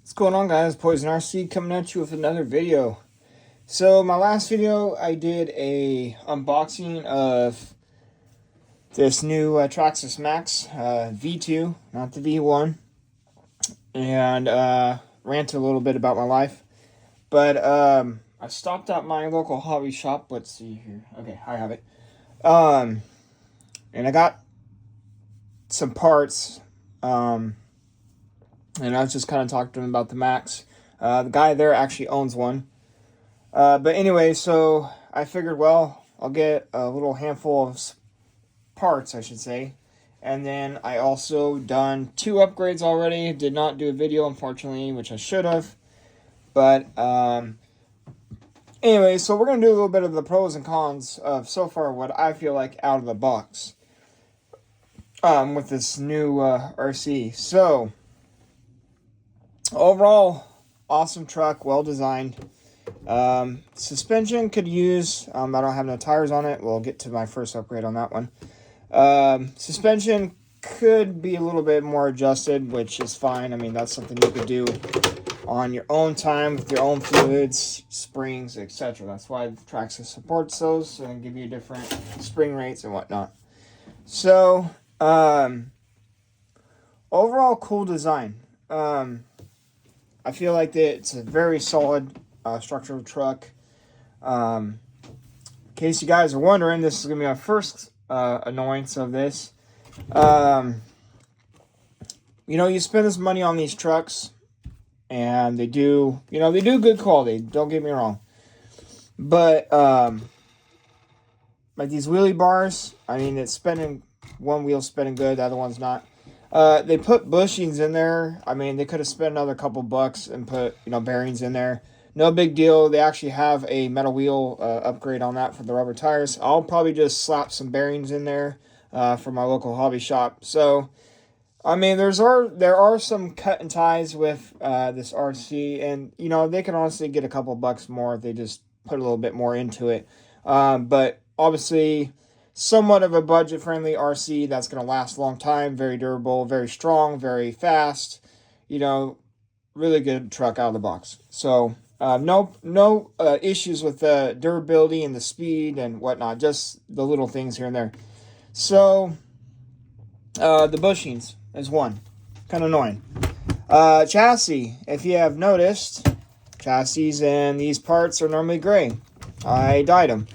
What's going on, guys? Poison RC coming at you with another video. So my last video I did a unboxing of this new Traxxas Maxx V2, not the V1, and ranted a little bit about my life. But I stopped at my local hobby shop. Let's see here. Okay, I have it. And I got some parts. And I was just kind of talking to him about the Maxx. The guy there actually owns one. But anyway, so I figured, well, I'll get a little handful of parts, I should say. And then I also done 2 upgrades already. Did not do a video, unfortunately, which I should have. But anyway, so we're going to do a little bit of the pros and cons of so far what I feel like out of the box with this new RC. So overall, awesome truck, well designed. Suspension could use, I don't have no tires on it. We'll get to my first upgrade on that one. Suspension could be a little bit more adjusted, which is fine. I mean, that's something you could do on your own time with your own fluids, springs, etc. That's why Traxxas supports those and give you different spring rates and whatnot. So, overall cool design. I feel like it's a very solid structural truck. In case you guys are wondering, this is going to be my first annoyance of this. You spend this money on these trucks, and they do good quality. Don't get me wrong. But, like these wheelie bars, I mean, it's spinning, one wheel's spinning good, the other one's not. They put bushings in there. I mean, they could have spent another couple bucks and put, bearings in there. No big deal. They actually have a metal wheel upgrade on that for the rubber tires. I'll probably just slap some bearings in there for my local hobby shop. So, I mean, there are some cut and ties with this RC, and they can honestly get a couple bucks more if they just put a little bit more into it. But obviously, somewhat of a budget-friendly RC that's going to last a long time, very durable, very strong, very fast. Really good truck out of the box. So no issues with the durability and the speed and whatnot. Just the little things here and there. So the bushings is one, kind of annoying. Chassis, if you have noticed, chassis and these parts are normally gray. I dyed them.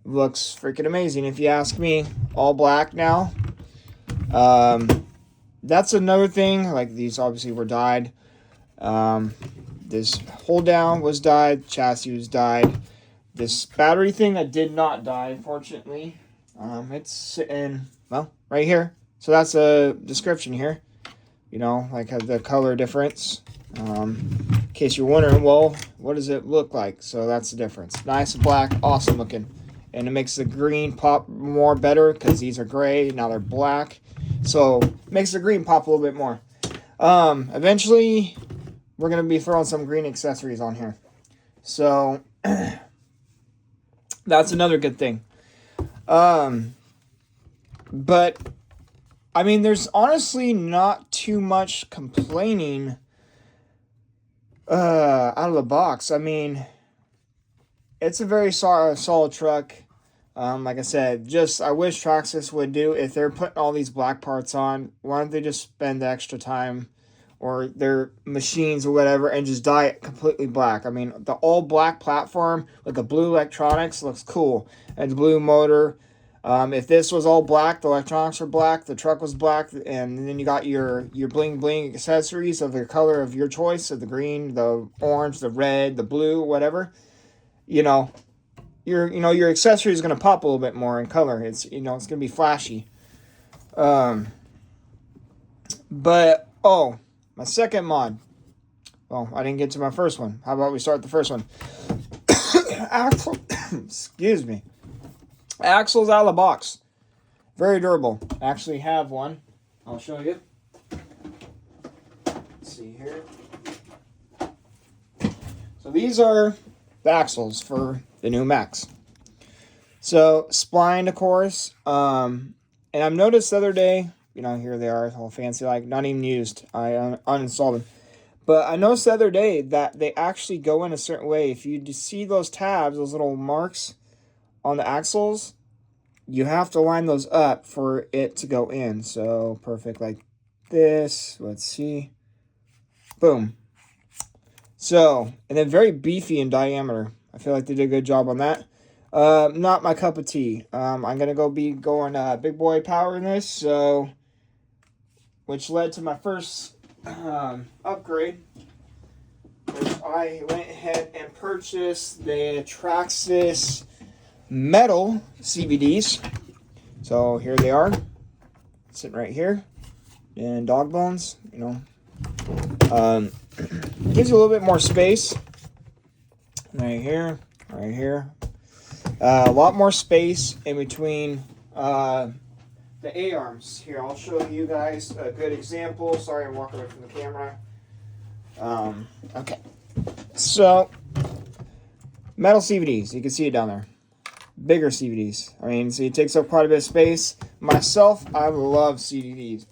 Looks freaking amazing if you ask me. All black now. That's another thing. Like, these obviously were dyed. This hold down was dyed. Chassis was dyed. This battery thing that did not dye, unfortunately. It's sitting, well, right here. So that's a description here. Like the color difference. In case you're wondering, well, what does it look like? So that's the difference. Nice black, awesome looking. And it makes the green pop more better because these are gray, now they're black. So it makes the green pop a little bit more. Eventually, we're going to be throwing some green accessories on here. So that's another good thing. But, I mean, there's honestly not too much complaining out of the box. I mean, it's a very solid truck. Like I said, I wish Traxxas would do, if they're putting all these black parts on, why don't they just spend the extra time or their machines or whatever and just dye it completely black? I mean, the all black platform with the blue electronics looks cool. And the blue motor. If this was all black, the electronics were black, the truck was black, and then you got your bling bling accessories of the color of your choice, of the green, the orange, the red, the blue, whatever. Your accessory is going to pop a little bit more in color. It's it's going to be flashy. But my second mod. Well, I didn't get to my first one. How about we start the first one? Axle. Excuse me. Axles out of the box. Very durable. I actually have one. I'll show you. Let's see here. So these are the axles for the new Maxx. So spline, of course. And I've noticed the other day, here they are, all fancy, like not even used. I uninstalled them. But I noticed the other day that they actually go in a certain way. If you see those tabs, those little marks on the axles, you have to line those up for it to go in. So perfect like this. Let's see. Boom. So, and then very beefy in diameter. I feel like they did a good job on that. Not my cup of tea. I'm going to be going big boy power in this. So, which led to my first upgrade. Which I went ahead and purchased the Traxxas metal CVDs. So here they are, sitting right here, and dog bones. You know, gives you a little bit more space. Right here, right here. A lot more space in between the A-arms. Here, I'll show you guys a good example. Sorry, I'm walking away from the camera. Okay, so metal CVDs. You can see it down there. Bigger CVDs. I mean, so it takes up quite a bit of space. Myself, I love CVDs,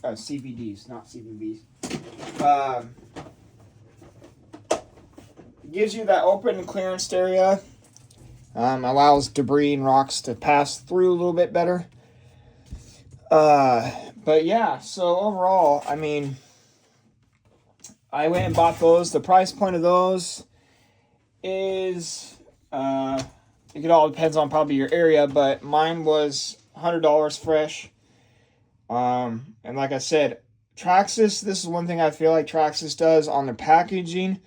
not CVDs. Gives you that open clearance area. Allows debris and rocks to pass through a little bit better. But yeah, so overall, I mean, I went and bought those. The price point of those is, it all depends on probably your area, but mine was $100 fresh. And like I said, Traxxas, this is one thing I feel like Traxxas does on their packaging.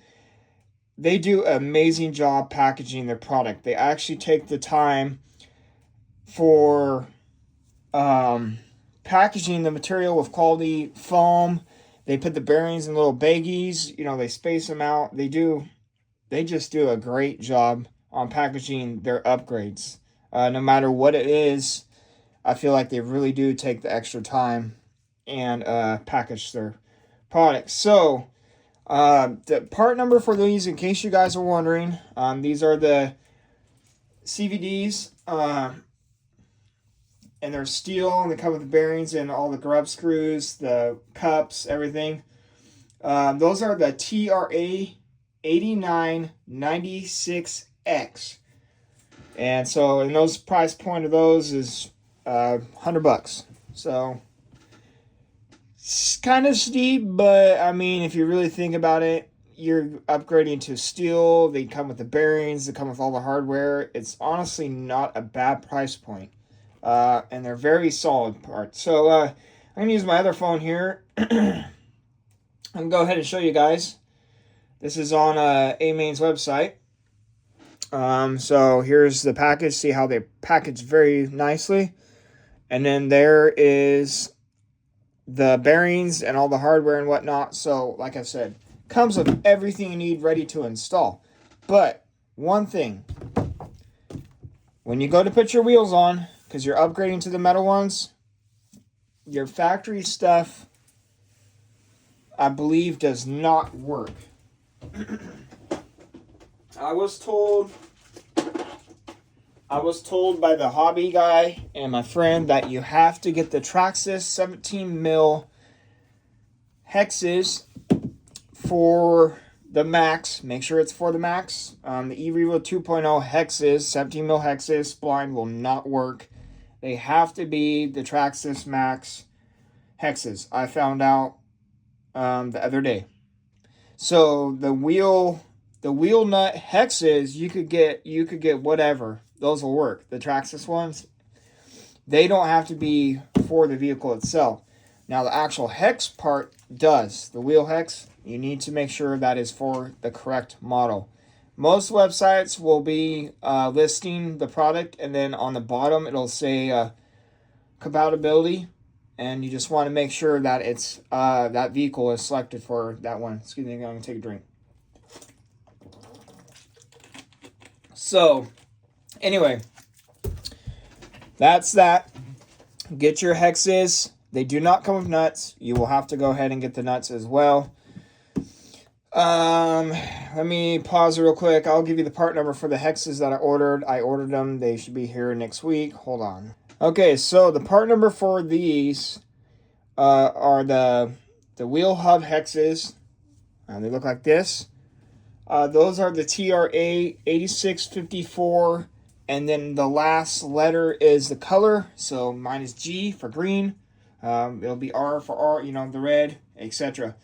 They do an amazing job packaging their product. They actually take the time for packaging the material with quality foam. They put the bearings in little baggies. You know, they space them out. They just do a great job on packaging their upgrades. No matter what it is, I feel like they really do take the extra time and package their products. So, the part number for these, in case you guys are wondering, these are the CVDs, and they're steel, and they come with the bearings and all the grub screws, the cups, everything. Those are the TRA 8996X. And so, and those price point of those is $100. So it's kind of steep, but I mean, if you really think about it, you're upgrading to steel. They come with the bearings. They come with all the hardware. It's honestly not a bad price point. And they're very solid parts. So I'm going to use my other phone here. I'm going to go ahead and show you guys. This is on A-Main's website. So here's the package. See how they package very nicely. And then there is the bearings and all the hardware and whatnot. So like I said, comes with everything you need ready to install. But one thing, when you go to put your wheels on, because you're upgrading to the metal ones, your factory stuff, I believe, does not work. I was told by the hobby guy and my friend that you have to get the Traxxas 17 mil hexes for the maxx. Make sure it's for the maxx. The eRevo 2.0 hexes, 17 mil hexes, spline will not work. They have to be the Traxxas maxx hexes. I found out the other day. So the wheel nut hexes, you could get whatever. Those will work. The Traxxas ones, they don't have to be for the vehicle itself. Now the actual hex part does. The wheel hex, you need to make sure that is for the correct model. Most websites will be listing the product, and then on the bottom it'll say compatibility, and you just want to make sure that it's that vehicle is selected for that one. Excuse me, I'm going to take a drink. So, anyway, that's that. Get your hexes. They do not come with nuts. You will have to go ahead and get the nuts as well. Let me pause real quick. I'll give you the part number for the hexes that I ordered. I ordered them. They should be here next week. Hold on. Okay, so the part number for these are the wheel hub hexes. They look like this. Those are the TRA 8654, and then the last letter is the color. So mine is G for green. It'll be R for R, you know, the red, etc.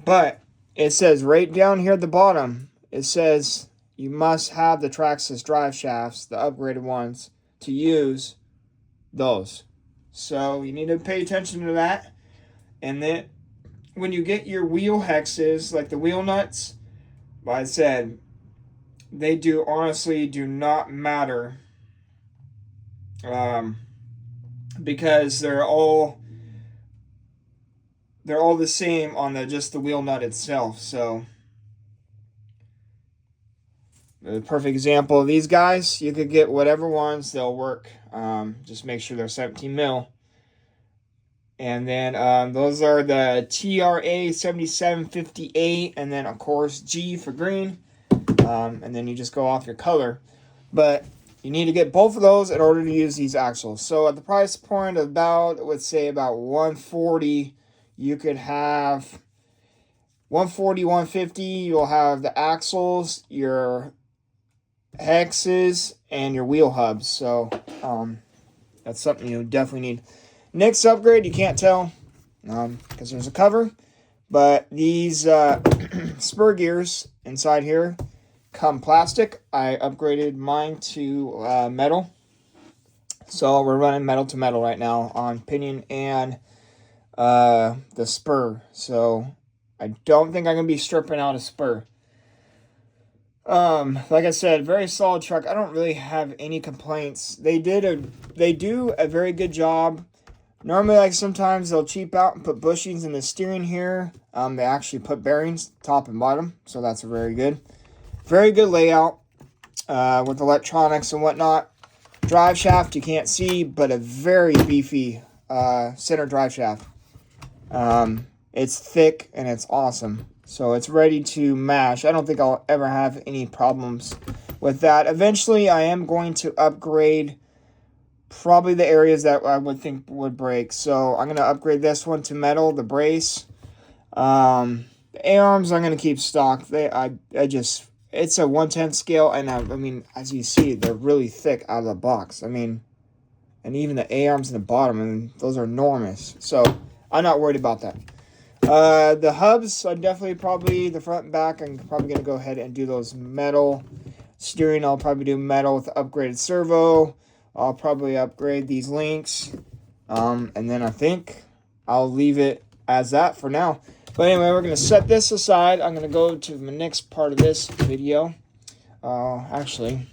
But it says right down here at the bottom, it says you must have the Traxxas drive shafts, the upgraded ones, to use those. So you need to pay attention to that. And then when you get your wheel hexes, like the wheel nuts, like I said, they honestly do not matter, because they're all the same on just the wheel nut itself. So the perfect example of these guys, you could get whatever ones, they'll work. Just make sure they're 17 mil. And then those are the TRA 7758, and then of course G for green. And then you just go off your color. But you need to get both of those in order to use these axles. So at the price point of about, let's say about 140, you could have 140, 150. You'll have the axles, your hexes, and your wheel hubs. So that's something you definitely need. Next upgrade, you can't tell because there's a cover, but these spur gears inside here come plastic. I upgraded mine to metal, so we're running metal to metal right now on pinion and the spur. So I don't think I'm gonna be stripping out a spur. Like I said, very solid truck. I don't really have any complaints. They do a very good job. Normally, like sometimes they'll cheap out and put bushings in the steering here. They actually put bearings top and bottom, so that's very good layout with electronics and whatnot. Drive shaft you can't see, but a very beefy center drive shaft. It's thick and it's awesome, so it's ready to mash. I don't think I'll ever have any problems with that. Eventually, I am going to upgrade probably the areas that I would think would break. So I'm going to upgrade this one to metal, the brace. The A-arms I'm going to keep stock. It's a 1/10 scale, and I mean, as you see, they're really thick out of the box. I mean, and even the A-arms in the bottom, and those are enormous. So I'm not worried about that. The hubs, I definitely probably, the front and back, I'm probably going to go ahead and do those metal. Steering, I'll probably do metal with the upgraded servo. I'll probably upgrade these links, and then I think I'll leave it as that for now. But anyway, we're going to set this aside. I'm going to go to the next part of this video. Actually,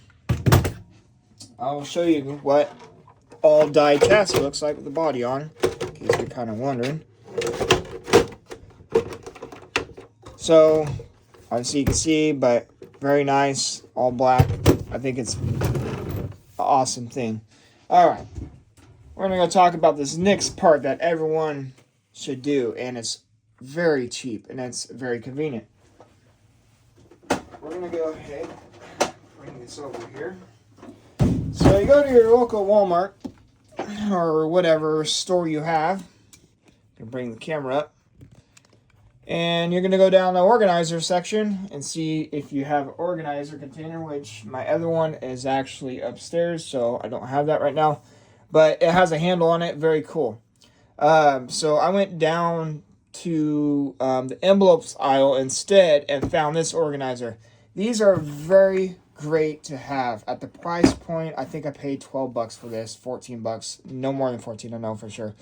I'll show you what all die chassis looks like with the body on, in case you're kind of wondering. So, obviously you can see, but very nice, all black. I think it's awesome thing. All right, we're gonna go talk about this next part that everyone should do, and it's very cheap and it's very convenient. We're gonna go ahead, bring this over here. So you go to your local Walmart or whatever store you have. You can bring the camera up, and you're gonna go down the organizer section and see if you have an organizer container, which my other one is actually upstairs, so I don't have that right now. But it has a handle on it, very cool. So I went down to the envelopes aisle instead and found this organizer. These are very great to have at the price point. I think I paid $12 for this, $14, no more than 14, I know for sure.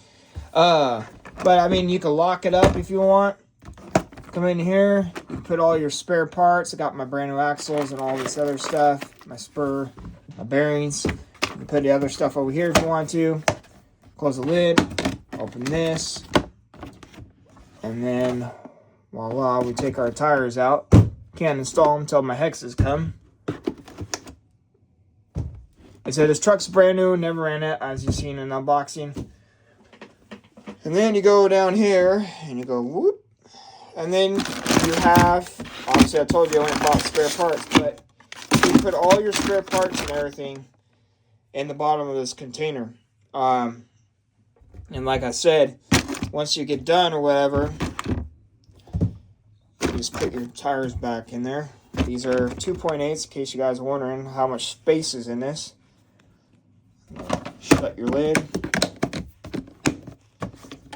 But I mean, you can lock it up if you want. Come in here, you put all your spare parts. I got my brand new axles and all this other stuff, my spur, my bearings. You can put the other stuff over here if you want to. Close the lid, open this, and then voila, we take our tires out. Can't install them until my hexes come. I said this truck's brand new, never ran it, as you've seen in unboxing. And then you go down here and you go whoop. And then you have, obviously I told you I went and bought spare parts, but you put all your spare parts and everything in the bottom of this container. And like I said, once you get done or whatever, just put your tires back in there. These are 2.8s, in case you guys are wondering how much space is in this. Shut your lid.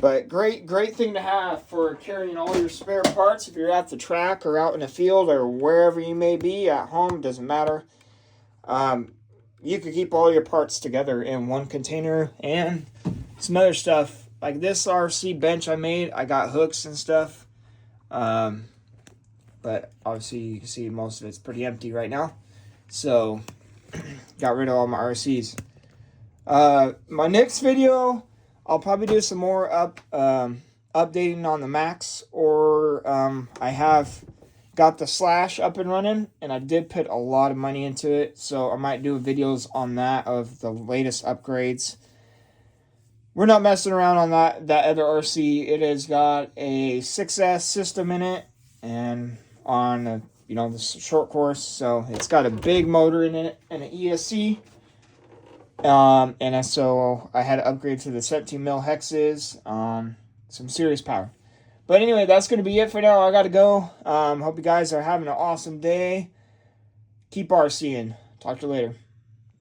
But great thing to have for carrying all your spare parts if you're at the track or out in the field or wherever you may be, at home, doesn't matter. You could keep all your parts together in one container, and some other stuff. Like this RC bench I made, I got hooks and stuff. But obviously you can see most of it's pretty empty right now. So, got rid of all my RCs. My next video, I'll probably do some more updating on the maxx, or I have got the Slash up and running, and I did put a lot of money into it, so I might do videos on that of the latest upgrades. We're not messing around on that other RC. It has got a 6S system in it, and on the short course, so it's got a big motor in it and an ESC. And so I had to upgrade to the 17 mil hexes. Some serious power. But anyway, that's going to be it for now. I got to go. Hope you guys are having an awesome day. Keep RCing. Talk to you later.